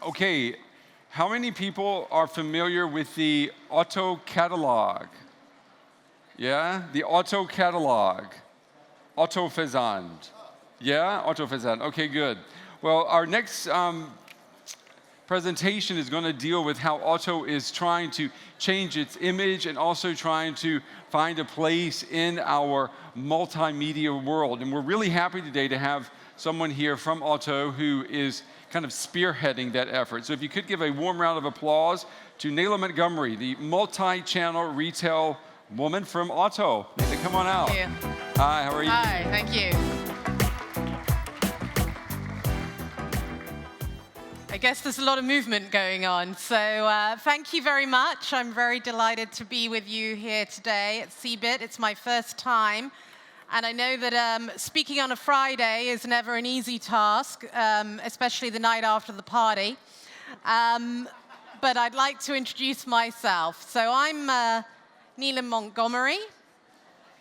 Okay, how many people are familiar with the Otto catalog? Yeah, the Otto catalog. Otto Versand. Yeah, Otto Versand. Okay, good. Well, our next presentation is going to deal with how Otto is trying to change its image and also trying to find a place in our multimedia world. And we're really happy today to have someone here from Otto who is kind of spearheading that effort. So if you could give a warm round of applause to Neela Montgomery, the multi-channel retail woman from Otto. Neela, come on out. Thank you. Hi, how are you? Hi, thank you. I guess there's a lot of movement going on. So thank you very much. I'm very delighted to be with you here today at CeBIT. It's my first time. And I know that speaking on a Friday is never an easy task, especially the night after the party. But I'd like to introduce myself. So I'm Neela Montgomery.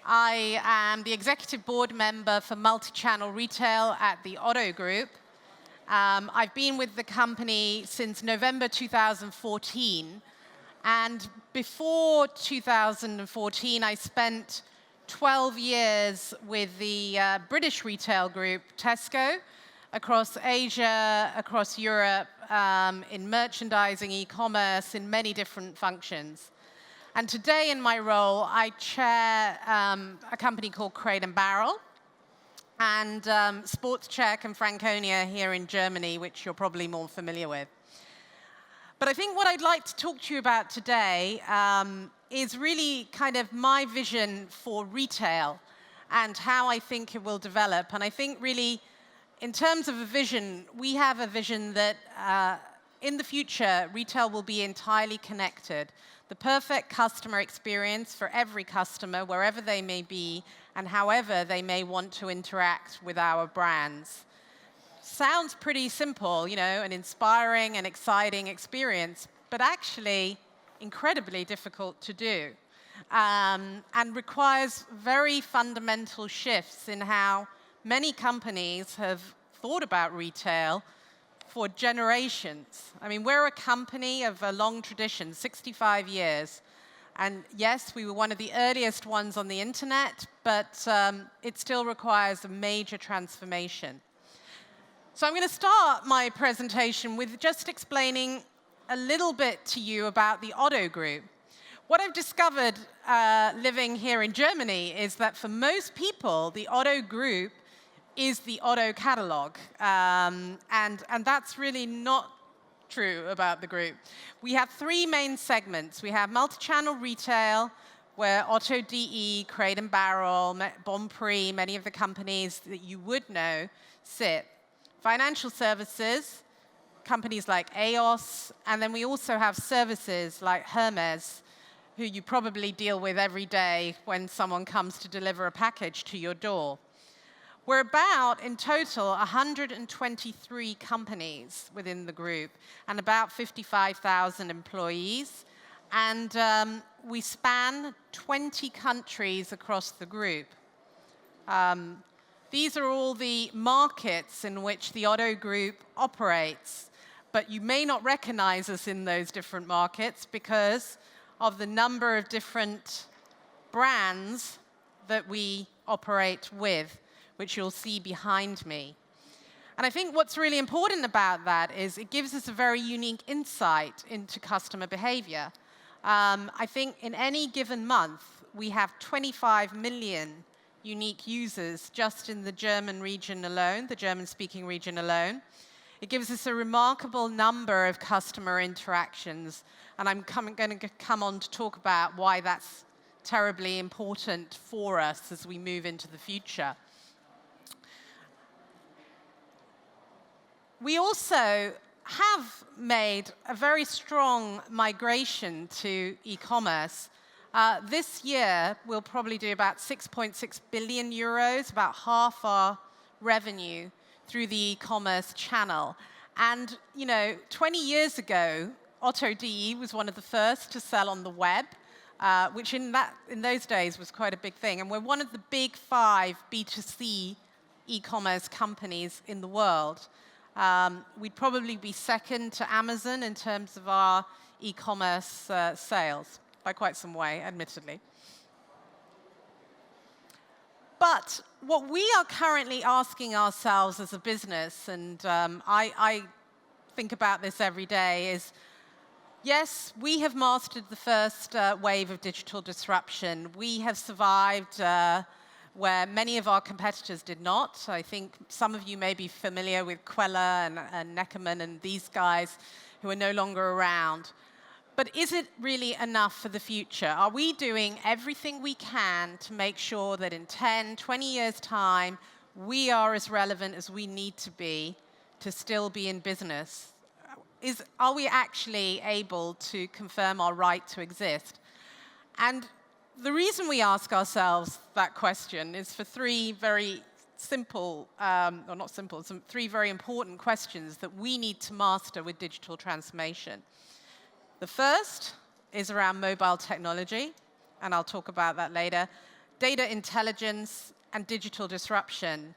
I am the Executive Board member for multi-channel retail at the Otto Group. I've been with the company since November 2014. And before 2014, I spent 12 years with the British retail group Tesco across Asia, across Europe, in merchandising, e-commerce, in many different functions. And today in my role, I chair a company called Crate & Barrel and SportsCheck and Franconia here in Germany, which you're probably more familiar with. But I think what I'd like to talk to you about today is really kind of my vision for retail and how I think it will develop. And I think really, in terms of a vision, we have a vision that in the future, retail will be entirely connected. The perfect customer experience for every customer, wherever they may be, and however they may want to interact with our brands. Sounds pretty simple, you know, an inspiring and exciting experience, but actually incredibly difficult to do, and requires very fundamental shifts in how many companies have thought about retail for generations. I mean, we're a company of a long tradition, 65 years. And yes, we were one of the earliest ones on the internet, but it still requires a major transformation. So I'm going to start my presentation with just explaining a little bit to you about the Otto Group. What I've discovered living here in Germany is that for most people, the Otto Group is the Otto catalog. And that's really not true about the group. We have three main segments. We have multi-channel retail, where Otto DE, Crate & Barrel, Bonprix, many of the companies that you would know sit. Financial services, companies like EOS, and then we also have services like Hermes, who you probably deal with every day when someone comes to deliver a package to your door. We're about, in total, 123 companies within the group and about 55,000 employees. And we span 20 countries across the group. These are all the markets in which the Otto Group operates. But you may not recognize us in those different markets because of the number of different brands that we operate with, which you'll see behind me. And I think what's really important about that is it gives us a very unique insight into customer behavior. I think in any given month, we have 25 million unique users just in the German region alone, the German-speaking region alone. It gives us a remarkable number of customer interactions, and I'm going to come on to talk about why that's terribly important for us as we move into the future. We also have made a very strong migration to e-commerce. This year, we'll probably do about 6.6 billion euros, about half our revenue through the e-commerce channel. And, 20 years ago, Otto DE was one of the first to sell on the web, which in those days was quite a big thing. And we're one of the big 5 B2C e-commerce companies in the world. We'd probably be second to Amazon in terms of our e-commerce sales, by quite some way, admittedly. But what we are currently asking ourselves as a business, and I think about this every day, is yes, we have mastered the first wave of digital disruption. We have survived where many of our competitors did not. I think some of you may be familiar with Queller and Neckerman and these guys who are no longer around. But is it really enough for the future? Are we doing everything we can to make sure that in 10, 20 years' time, we are as relevant as we need to be to still be in business? Are we actually able to confirm our right to exist? And the reason we ask ourselves that question is for three very simple, or not simple, three very important questions that we need to master with digital transformation. The first is around mobile technology, and I'll talk about that later, data intelligence, and digital disruption.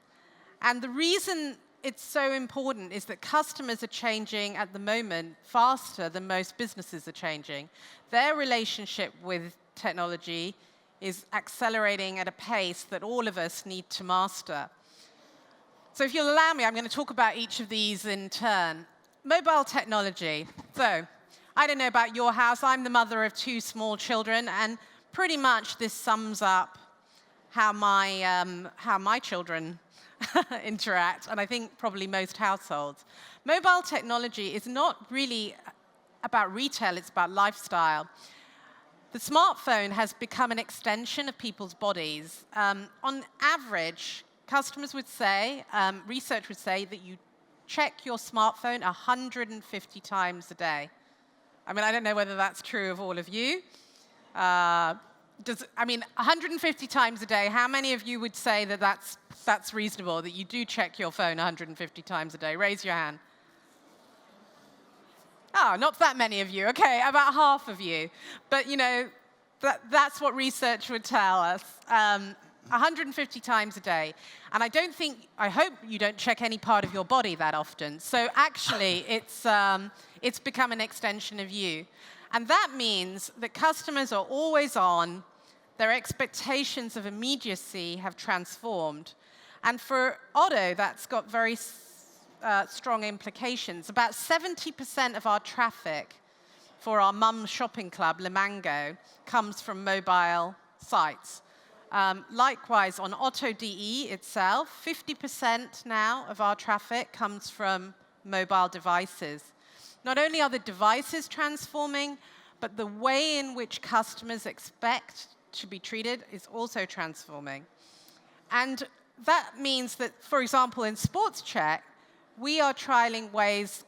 And the reason it's so important is that customers are changing at the moment faster than most businesses are changing. Their relationship with technology is accelerating at a pace that all of us need to master. So if you'll allow me, I'm going to talk about each of these in turn. Mobile technology. So I don't know about your house. I'm the mother of 2 small children, and pretty much this sums up how my children interact, and I think probably most households. Mobile technology is not really about retail, it's about lifestyle. The smartphone has become an extension of people's bodies. On average, customers would say, research would say that you check your smartphone 150 times a day. I mean, I don't know whether that's true of all of you. 150 times a day, how many of you would say that that's reasonable, that you do check your phone 150 times a day? Raise your hand. Oh, not that many of you. Okay, about half of you. But, you know, that's what research would tell us. 150 times a day. And I hope you don't check any part of your body that often. So actually, it's become an extension of you. And that means that customers are always on. Their expectations of immediacy have transformed. And for Otto, that's got very strong implications. About 70% of our traffic for our mum shopping club, Le Mango, comes from mobile sites. Likewise, on Otto.de itself, 50% now of our traffic comes from mobile devices. Not only are the devices transforming, but the way in which customers expect to be treated is also transforming. And that means that, for example, in Sports Check, we are trialing ways,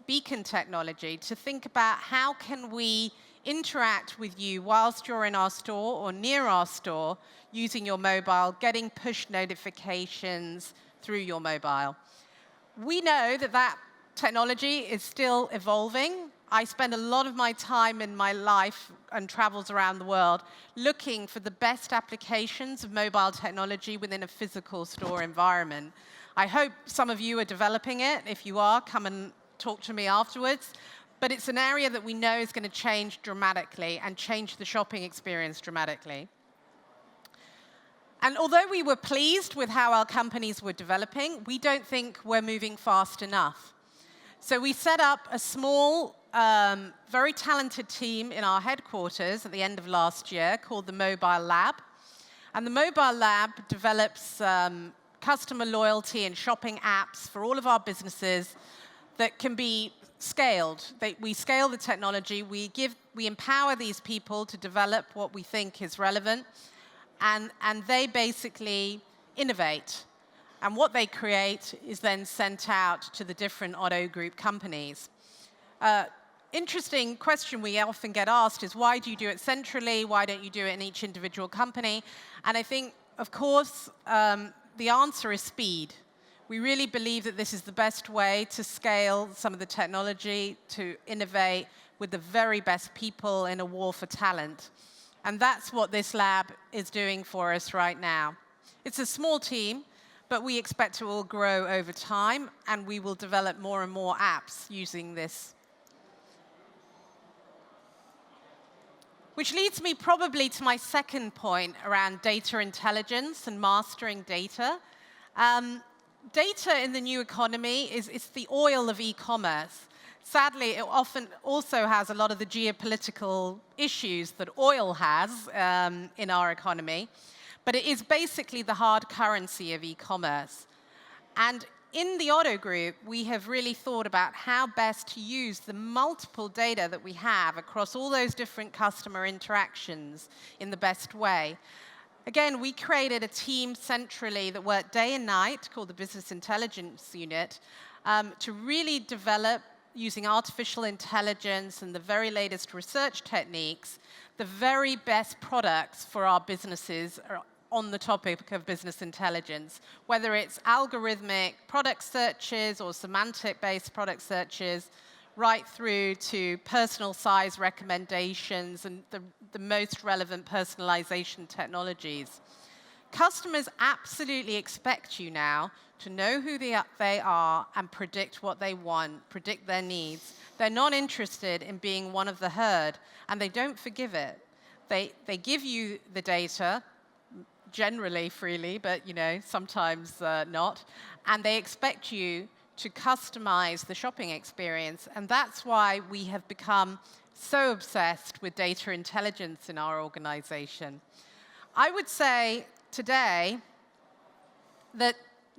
beacon technology, to think about how can we interact with you whilst you're in our store or near our store using your mobile, getting push notifications through your mobile. We know that technology is still evolving. I spend a lot of my time in my life and travels around the world looking for the best applications of mobile technology within a physical store environment. I hope some of you are developing it. If you are, come and talk to me afterwards. But it's an area that we know is going to change dramatically and change the shopping experience dramatically. And although we were pleased with how our companies were developing, we don't think we're moving fast enough. So we set up a small, very talented team in our headquarters at the end of last year called the Mobile Lab. And the Mobile Lab develops customer loyalty and shopping apps for all of our businesses that can be scaled. We scale the technology. We empower these people to develop what we think is relevant. And they basically innovate. And what they create is then sent out to the different Otto Group companies. Interesting question we often get asked is, why do you do it centrally? Why don't you do it in each individual company? And I think, of course, the answer is speed. We really believe that this is the best way to scale some of the technology, to innovate with the very best people in a war for talent. And that's what this lab is doing for us right now. It's a small team, but we expect it will grow over time, and we will develop more and more apps using this. Which leads me probably to my second point around data intelligence and mastering data. Data in the new economy is the oil of e-commerce. Sadly, it often also has a lot of the geopolitical issues that oil has in our economy, but it is basically the hard currency of e-commerce. And in the Otto Group, we have really thought about how best to use the multiple data that we have across all those different customer interactions in the best way. Again, we created a team centrally that worked day and night, called the Business Intelligence Unit, to really develop, using artificial intelligence and the very latest research techniques, the very best products for our businesses on the topic of business intelligence, whether it's algorithmic product searches or semantic-based product searches, right through to personal size recommendations and the most relevant personalization technologies. Customers absolutely expect you now to know who they are and predict what they want, predict their needs. They're not interested in being one of the herd, and they don't forgive it. They give you the data, generally freely, but sometimes not, and they expect you to customize the shopping experience, and that's why we have become so obsessed with data intelligence in our organization. I would say today that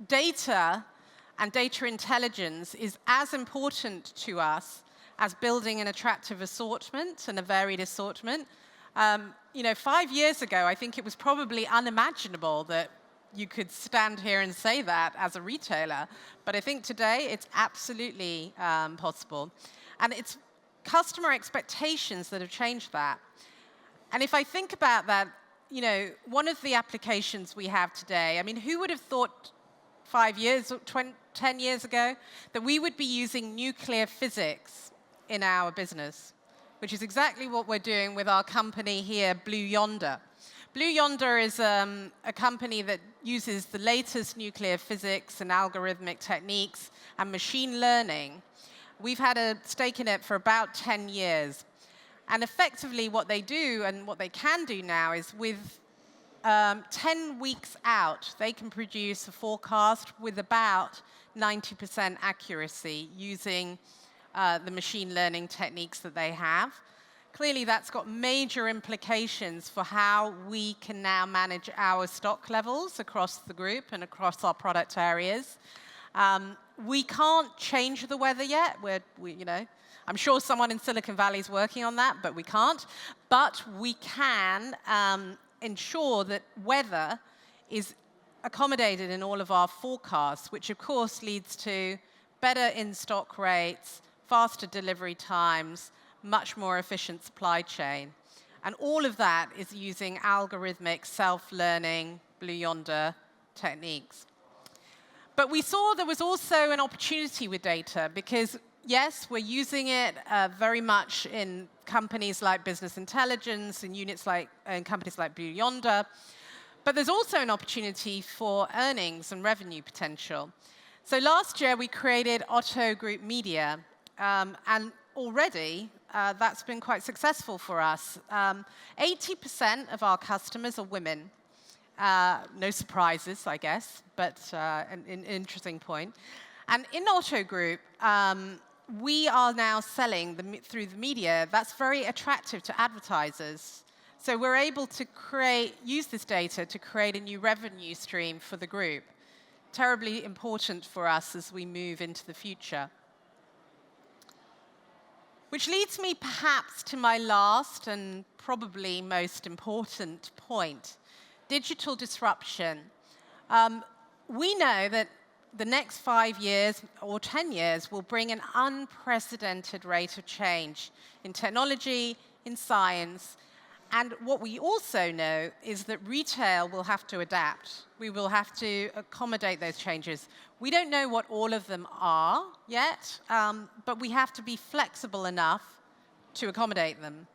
data and data intelligence is as important to us as building an attractive assortment and a varied assortment. 5 years ago, I think it was probably unimaginable that you could stand here and say that as a retailer. But I think today it's absolutely possible. And it's customer expectations that have changed that. And if I think about that, one of the applications we have today, I mean, who would have thought 5 years, 10 years ago, that we would be using nuclear physics in our business? Which is exactly what we're doing with our company here, Yonder. Yonder is a company that uses the latest nuclear physics and algorithmic techniques and machine learning. We've had a stake in it for about 10 years. And effectively what they do and what they can do now is with 10 weeks out, they can produce a forecast with about 90% accuracy using the machine learning techniques that they have. Clearly, that's got major implications for how we can now manage our stock levels across the group and across our product areas. We can't change the weather yet. I'm sure someone in Silicon Valley is working on that, but we can't. But we can ensure that weather is accommodated in all of our forecasts, which of course leads to better in-stock rates, faster delivery times, much more efficient supply chain. And all of that is using algorithmic, self-learning, Yonder techniques. But we saw there was also an opportunity with data because, yes, we're using it very much in companies like Business Intelligence and companies like Yonder. But there's also an opportunity for earnings and revenue potential. So last year, we created Otto Group Media. And already, that's been quite successful for us. 80% of our customers are women. No surprises, I guess, but an interesting point. And in Otto Group, we are now selling through the media. That's very attractive to advertisers. So we're able to use this data to create a new revenue stream for the group. Terribly important for us as we move into the future. Which leads me perhaps to my last and probably most important point, digital disruption. We know that the next 5 years or 10 years will bring an unprecedented rate of change in technology, in science, and what we also know is that retail will have to adapt. We will have to accommodate those changes. We don't know what all of them are yet, but we have to be flexible enough to accommodate them.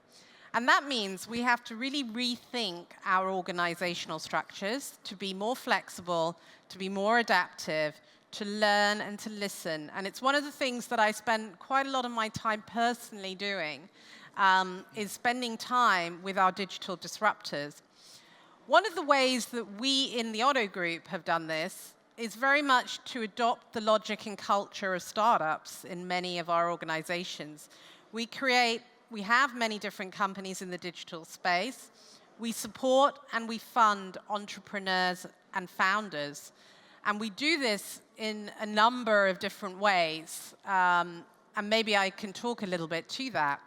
And that means we have to really rethink our organizational structures to be more flexible, to be more adaptive, to learn and to listen. And it's one of the things that I spend quite a lot of my time personally doing, is spending time with our digital disruptors. One of the ways that we in the Otto Group have done this is very much to adopt the logic and culture of startups in many of our organizations. We have many different companies in the digital space. We support and we fund entrepreneurs and founders. And we do this in a number of different ways. And maybe I can talk a little bit to that.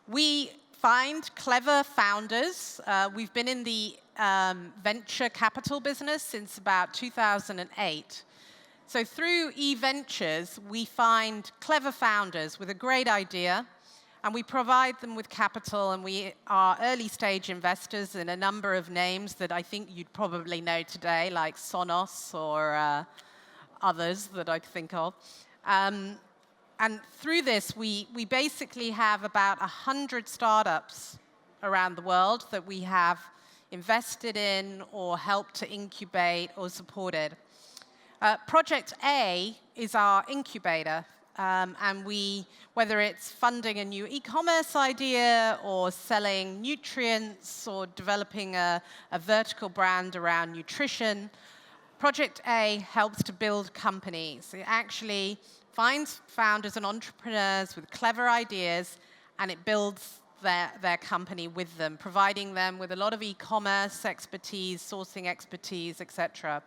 We find clever founders. We've been in the venture capital business since about 2008. So through eVentures, we find clever founders with a great idea, and we provide them with capital, and we are early stage investors in a number of names that I think you'd probably know today, like Sonos or others that I think of. And through this, we basically have about 100 startups around the world that we have invested in or helped to incubate or supported. Project A is our incubator, and whether it's funding a new e-commerce idea or selling nutrients or developing a vertical brand around nutrition, Project A helps to build companies. It actually finds founders and entrepreneurs with clever ideas, and it builds their company with them, providing them with a lot of e-commerce expertise, sourcing expertise, etc.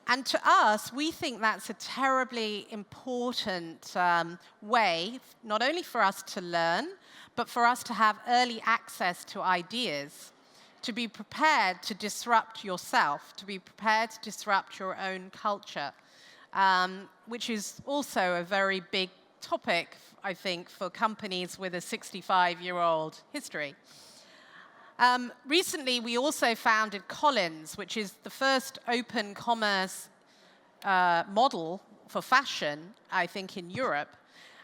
And to us, we think that's a terribly important way, not only for us to learn, but for us to have early access to ideas, to be prepared to disrupt yourself, to be prepared to disrupt your own culture, which is also a very big topic, I think, for companies with a 65-year-old history. Recently, we also founded Collins, which is the first open commerce model for fashion, I think, in Europe.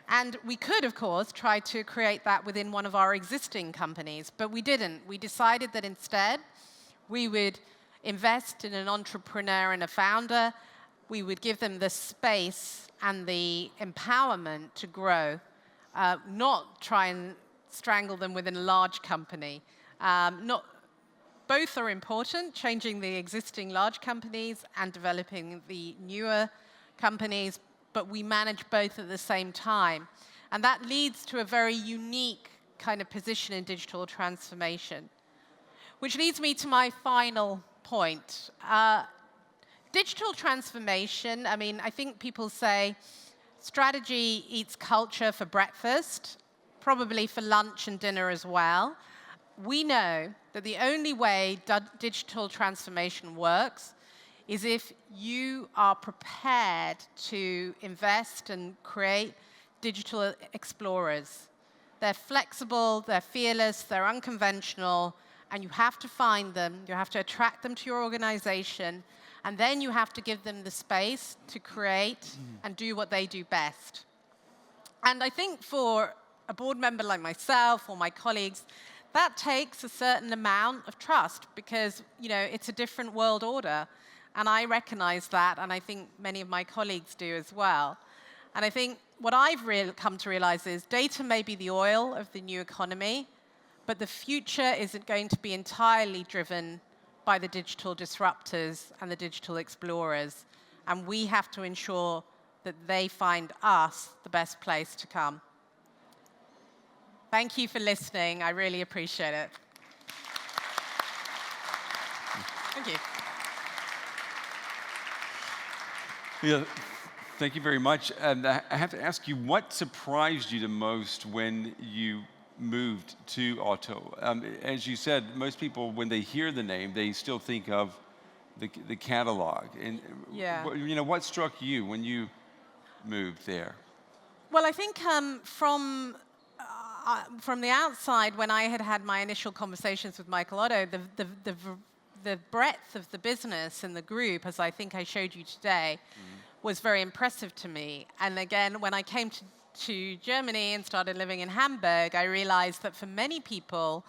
And we could, of course, try to create that within one of our existing companies, but we didn't. We decided that instead, we would invest in an entrepreneur and a founder. We would give them the space and the empowerment to grow, not try and strangle them within a large company. Both are important, changing the existing large companies and developing the newer companies, but we manage both at the same time. And that leads to a very unique kind of position in digital transformation. Which leads me to my final point. Digital transformation, I mean, I think people say strategy eats culture for breakfast, probably for lunch and dinner as well. We know that the only way digital transformation works is if you are prepared to invest and create digital explorers. They're flexible, they're fearless, they're unconventional, and you have to find them, you have to attract them to your organization, and then you have to give them the space to create and do what they do best. And I think for a board member like myself or my colleagues, that takes a certain amount of trust because, you know, it's a different world order. And I recognize that, and I think many of my colleagues do as well. And I think what I've come to realize is data may be the oil of the new economy, but the future isn't going to be entirely driven by the digital disruptors and the digital explorers. And we have to ensure that they find us the best place to come. Thank you for listening. I really appreciate it. Thank you. Yeah, thank you very much. And I have to ask you, what surprised you the most when you moved to Otto? As you said, most people, when they hear the name, they still think of the catalog. And yeah. You know, what struck you when you moved there? Well, I think from the outside, when I had my initial conversations with Michael Otto, the breadth of the business and the group, as I think I showed you today, was very impressive to me. And again, when I came to to Germany and started living in Hamburg, I realized that for many people,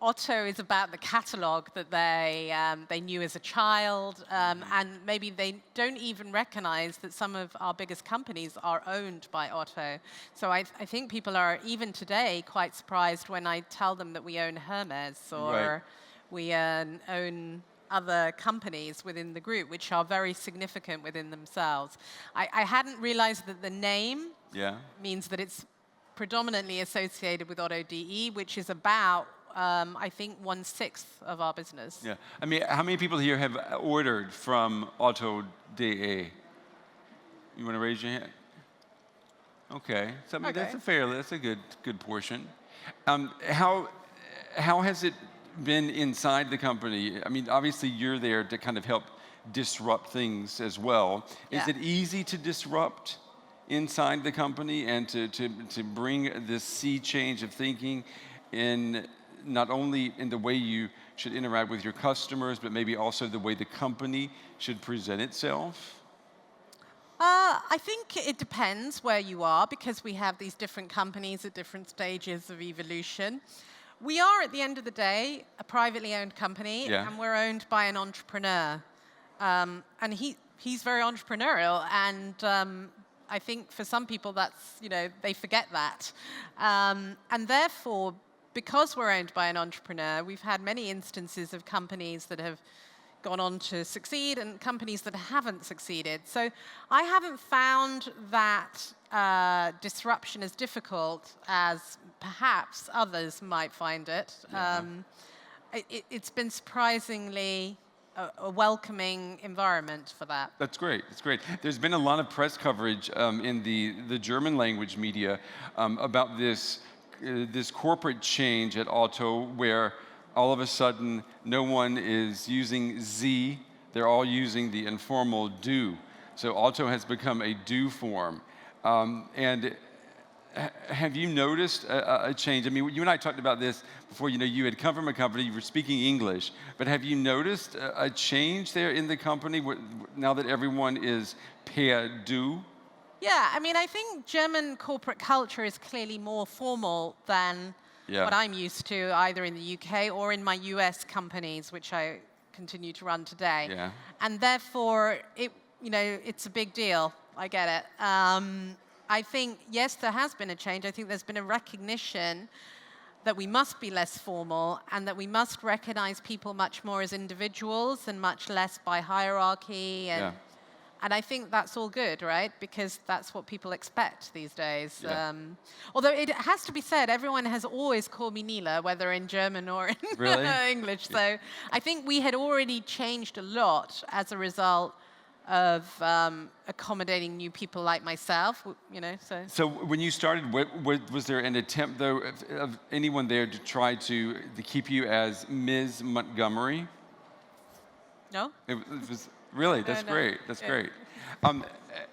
Otto is about the catalog that they knew as a child, and maybe they don't even recognize that some of our biggest companies are owned by Otto. So I think people are, even today, quite surprised when I tell them that we own Hermes or we own other companies within the group, which are very significant within themselves. I hadn't realized that the name means that it's predominantly associated with Otto DE, which is about I think 1/6 of our business. Yeah. I mean, how many people here have ordered from Otto DE? You want to raise your hand? Okay. So I mean, that's a good portion. How has it been inside the company? I mean, obviously you're there to kind of help disrupt things as well. Is it easy to disrupt inside the company and to bring this sea change of thinking in not only in the way you should interact with your customers, but maybe also the way the company should present itself? I think it depends where you are, because we have these different companies at different stages of evolution. We are, at the end of the day, a privately owned company, and we're owned by an entrepreneur. And he's very entrepreneurial, and I think for some people that's, they forget that. And therefore, because we're owned by an entrepreneur, we've had many instances of companies that have gone on to succeed and companies that haven't succeeded. So I haven't found that disruption as difficult as perhaps others might find it. It's been surprisingly a welcoming environment for that. That's great. That's great. There's been a lot of press coverage in the German language media about this corporate change at Otto, where all of a sudden no one is using Sie, they're all using the informal du. So Otto has become a du form. And have you noticed a change? I mean, you and I talked about this before. You had come from a company, you were speaking English, but have you noticed a change there in the company now that everyone is per du? Yeah, I mean, I think German corporate culture is clearly more formal than what I'm used to, either in the UK or in my US companies, which I continue to run today. Yeah. And therefore, it's a big deal. I get it. I think, yes, there has been a change. I think there's been a recognition that we must be less formal and that we must recognize people much more as individuals and much less by hierarchy. And I think that's all good, right? Because that's what people expect these days. Although it has to be said, everyone has always called me Neela, whether in German or in English. So I think we had already changed a lot as a result of accommodating new people like myself, So when you started, was there an attempt, though, of anyone there to try to keep you as Ms. Montgomery? No. It was really? That's great. That's great.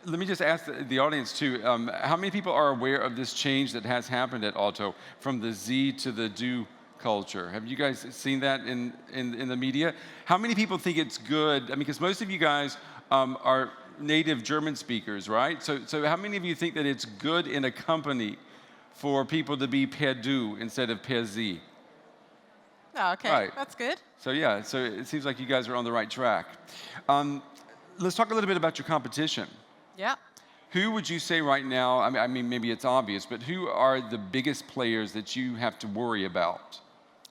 Let me just ask the audience, too. How many people are aware of this change that has happened at Otto from the Sie to the du culture? Have you guys seen that in the media? How many people think it's good? I mean, because most of you guys are native German speakers, right? So how many of you think that it's good in a company for people to be per du instead of per Sie? Oh, okay. Right. That's good. So so it seems like you guys are on the right track. Let's talk a little bit about your competition. Yeah. Who would you say right now, I mean, maybe it's obvious, but who are the biggest players that you have to worry about?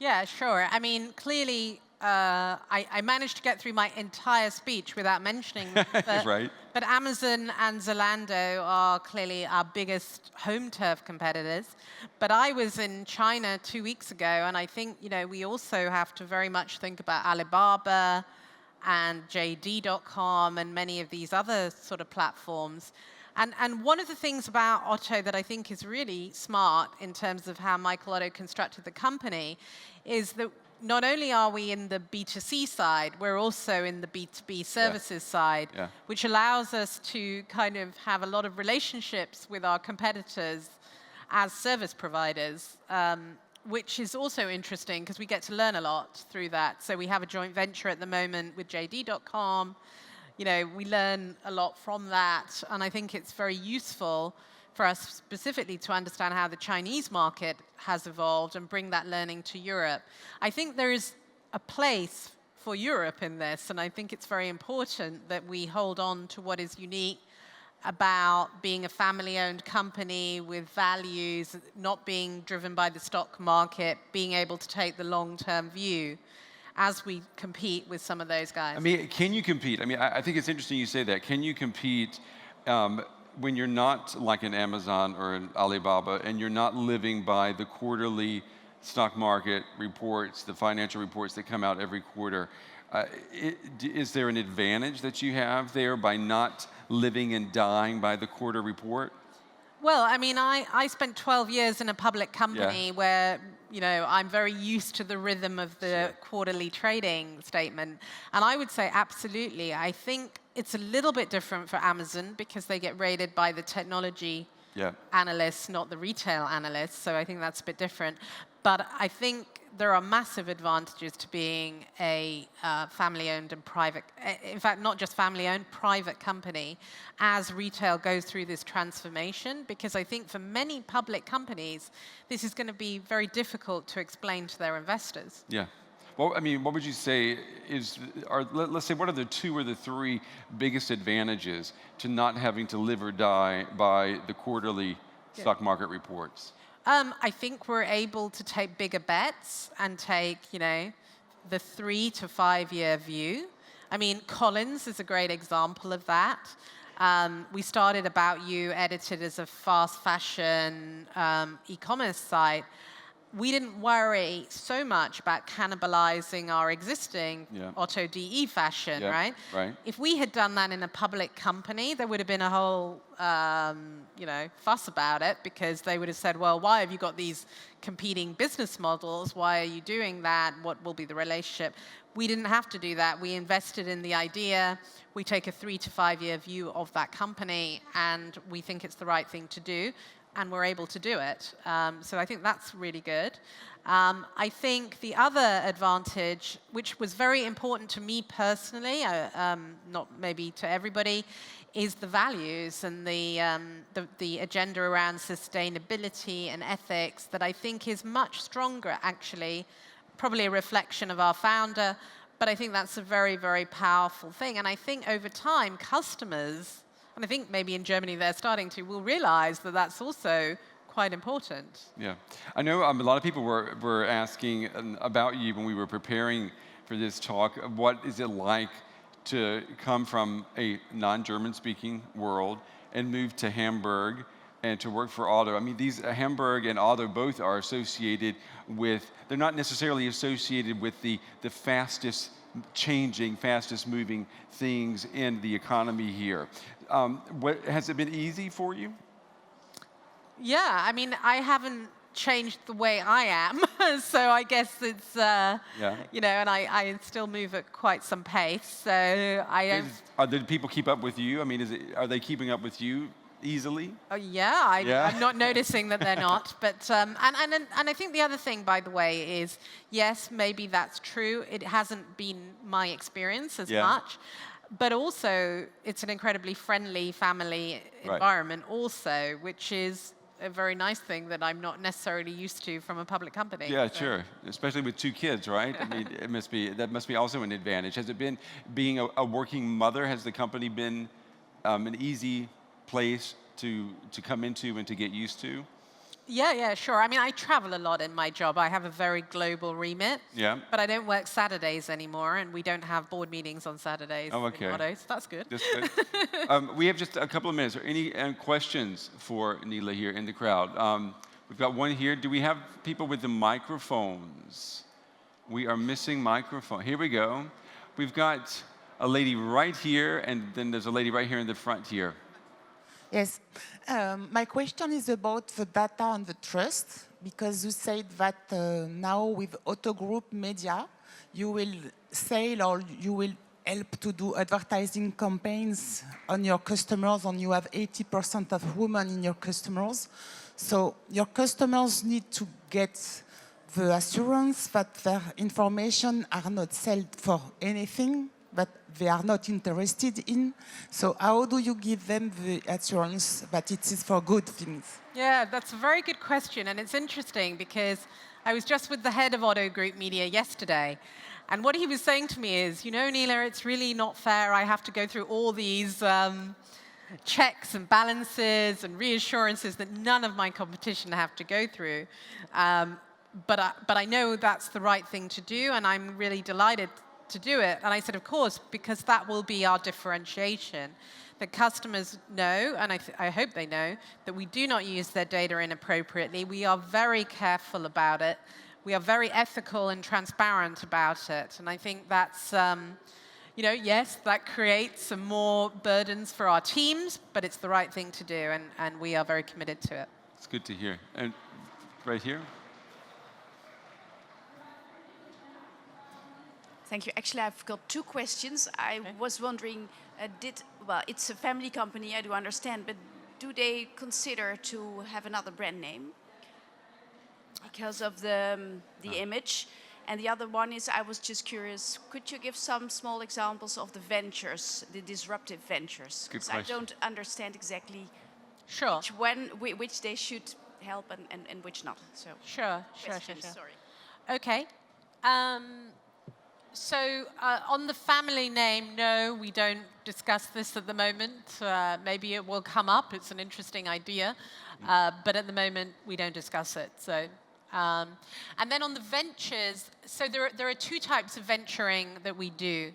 Yeah, sure. I mean, clearly, I managed to get through my entire speech without mentioning that. Right. But Amazon and Zalando are clearly our biggest home turf competitors. But I was in China 2 weeks ago, and I think, we also have to very much think about Alibaba and JD.com and many of these other sort of platforms. And one of the things about Otto that I think is really smart in terms of how Michael Otto constructed the company is that not only are we in the B2C side, we're also in the B2B services side, which allows us to kind of have a lot of relationships with our competitors as service providers, which is also interesting because we get to learn a lot through that. So we have a joint venture at the moment with JD.com. We learn a lot from that, and I think it's very useful for us specifically to understand how the Chinese market has evolved and bring that learning to Europe. I think there is a place for Europe in this, and I think it's very important that we hold on to what is unique about being a family-owned company with values, not being driven by the stock market, being able to take the long-term view as we compete with some of those guys. I mean, can you compete? I mean, I think it's interesting you say that. Can you compete when you're not like an Amazon or an Alibaba and you're not living by the quarterly stock market reports, the financial reports that come out every quarter? Is there an advantage that you have there by not living and dying by the quarter report? Well, I mean, I spent 12 years in a public company where, you know, I'm very used to the rhythm of the quarterly trading statement. And I would say absolutely. I think it's a little bit different for Amazon because they get rated by the technology analysts, not the retail analysts. So I think that's a bit different. But I think there are massive advantages to being a family-owned and private, in fact, not just family-owned, private company as retail goes through this transformation, because I think for many public companies, this is going to be very difficult to explain to their investors. Yeah. Well, I mean, what would you say let's say, what are the 2 or the 3 biggest advantages to not having to live or die by the quarterly stock market reports? I think we're able to take bigger bets and take, you know, the 3 to 5 year view. I mean, Collins is a great example of that. We started About You, edited as a fast fashion e-commerce site. We didn't worry so much about cannibalizing our existing Otto DE fashion, right? Right. If we had done that in a public company, there would have been a whole, you know, fuss about it, because they would have said, well, why have you got these competing business models? Why are you doing that? What will be the relationship? We didn't have to do that. We invested in the idea. We take a 3 to 5 year view of that company, and we think it's the right thing to do. And we're able to do it. So I think that's really good. I think the other advantage, which was very important to me personally, not maybe to everybody, is the values and the agenda around sustainability and ethics that I think is much stronger, actually, probably a reflection of our founder, but I think that's a very, very powerful thing. And I think over time, customers, and I think maybe in Germany they're starting to, will realize that that's also quite important. Yeah. I know a lot of people were asking about you when we were preparing for this talk. What is it like to come from a non-German speaking world and move to Hamburg and to work for Otto? I mean, Hamburg and Otto both are associated with, they're not necessarily associated with the fastest changing, fastest moving things in the economy here. Has it been easy for you? Yeah, I mean, I haven't changed the way I am, so I guess it's, you know, and I still move at quite some pace, so I don't... Did people keep up with you? I mean, are they keeping up with you easily? I'm not noticing that they're not. But and I think the other thing, by the way, is yes, maybe that's true. It hasn't been my experience as much. But also, it's an incredibly friendly family environment also, which is a very nice thing that I'm not necessarily used to from a public company. Yeah, sure. Especially with 2 kids, right? I mean, that must be also an advantage. Has it been, being a working mother, has the company been an easy place to come into and to get used to? Yeah, sure. I mean, I travel a lot in my job. I have a very global remit. Yeah. But I don't work Saturdays anymore, and we don't have board meetings on Saturdays. Oh, okay. In Otto, so that's good. That's good. We have just a couple of minutes. Are any questions for Neela here in the crowd? We've got one here. Do we have people with the microphones? We are missing microphone. Here we go. We've got a lady right here, and then there's a lady right here in the front here. Yes. My question is about the data and the trust, because you said that now with Otto Group Media, you will sell or you will help to do advertising campaigns on your customers, and you have 80% of women in your customers. So your customers need to get the assurance that their information are not sold for anything, but they are not interested in. So how do you give them the assurance that it is for good things? Yeah, that's a very good question, and it's interesting because I was just with the head of Otto Group Media yesterday, and what he was saying to me is, you know, Neela, it's really not fair. I have to go through all these checks and balances and reassurances that none of my competition have to go through. But I know that's the right thing to do, and I'm really delighted to do it. And I said, of course, because that will be our differentiation. That customers know, and I hope they know, that we do not use their data inappropriately. We are very careful about it. We are very ethical and transparent about it. And I think that's, you know, yes, that creates some more burdens for our teams, but it's the right thing to do, and we are very committed to it. It's good to hear. And right here. Thank you. Actually, I've got two questions. I was wondering, well, it's a family company, I do understand, but do they consider to have another brand name because of the image? And the other one is, I was just curious, could you give some small examples of the ventures, the disruptive ventures? Good question. I don't understand exactly Sure. which they should help and which not. So Sure. Sorry. Okay. So on the family name, no, we don't discuss this at the moment. Maybe it will come up. It's an interesting idea. But at the moment, we don't discuss it. So, and then on the ventures, so there are two types of venturing that we do.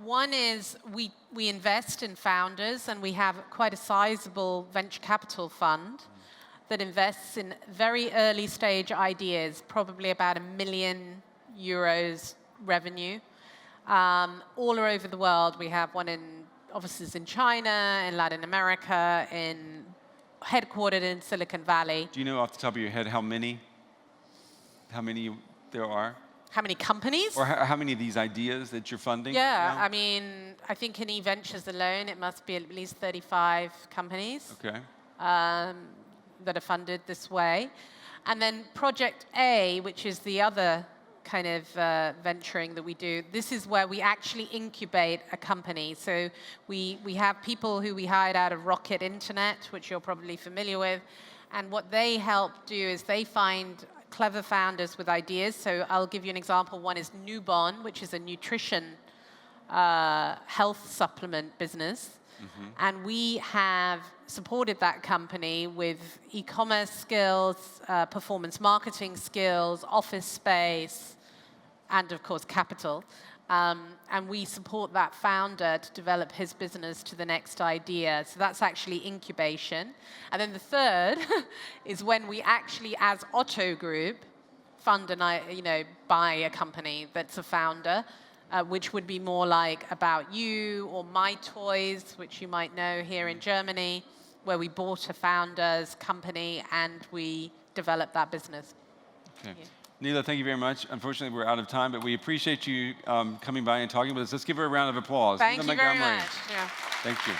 One is we invest in founders, and we have quite a sizable venture capital fund that invests in very early stage ideas, probably about €1 million revenue, all over the world. We have offices in China, in Latin America, headquartered in Silicon Valley. Do you know off the top of your head how many there are? How many companies? Or how many of these ideas that you're funding? Yeah, now? I mean, I think in eVentures alone, it must be at least 35 companies Okay. that are funded this way. And then Project A, which is the other kind of venturing that we do, this is where we actually incubate a company. So we have people who we hired out of Rocket Internet, which you're probably familiar with, and what they help do is they find clever founders with ideas. So I'll give you an example. One is Nubon, which is a nutrition health supplement business. Mm-hmm. And we have supported that company with e-commerce skills, performance marketing skills, office space, and of course capital. And we support that founder to develop his business to the next idea. So that's actually incubation. And then the third is when we actually, as Otto Group, fund and buy a company that's a founder, which would be more like About You or My Toys, which you might know here in Germany, where we bought a founder's company and we developed that business. Okay. Yeah. Neela, thank you very much. Unfortunately, we're out of time, but we appreciate you coming by and talking with us. Let's give her a round of applause. Thank Neela you very Montgomery. much. Yeah. Thank you.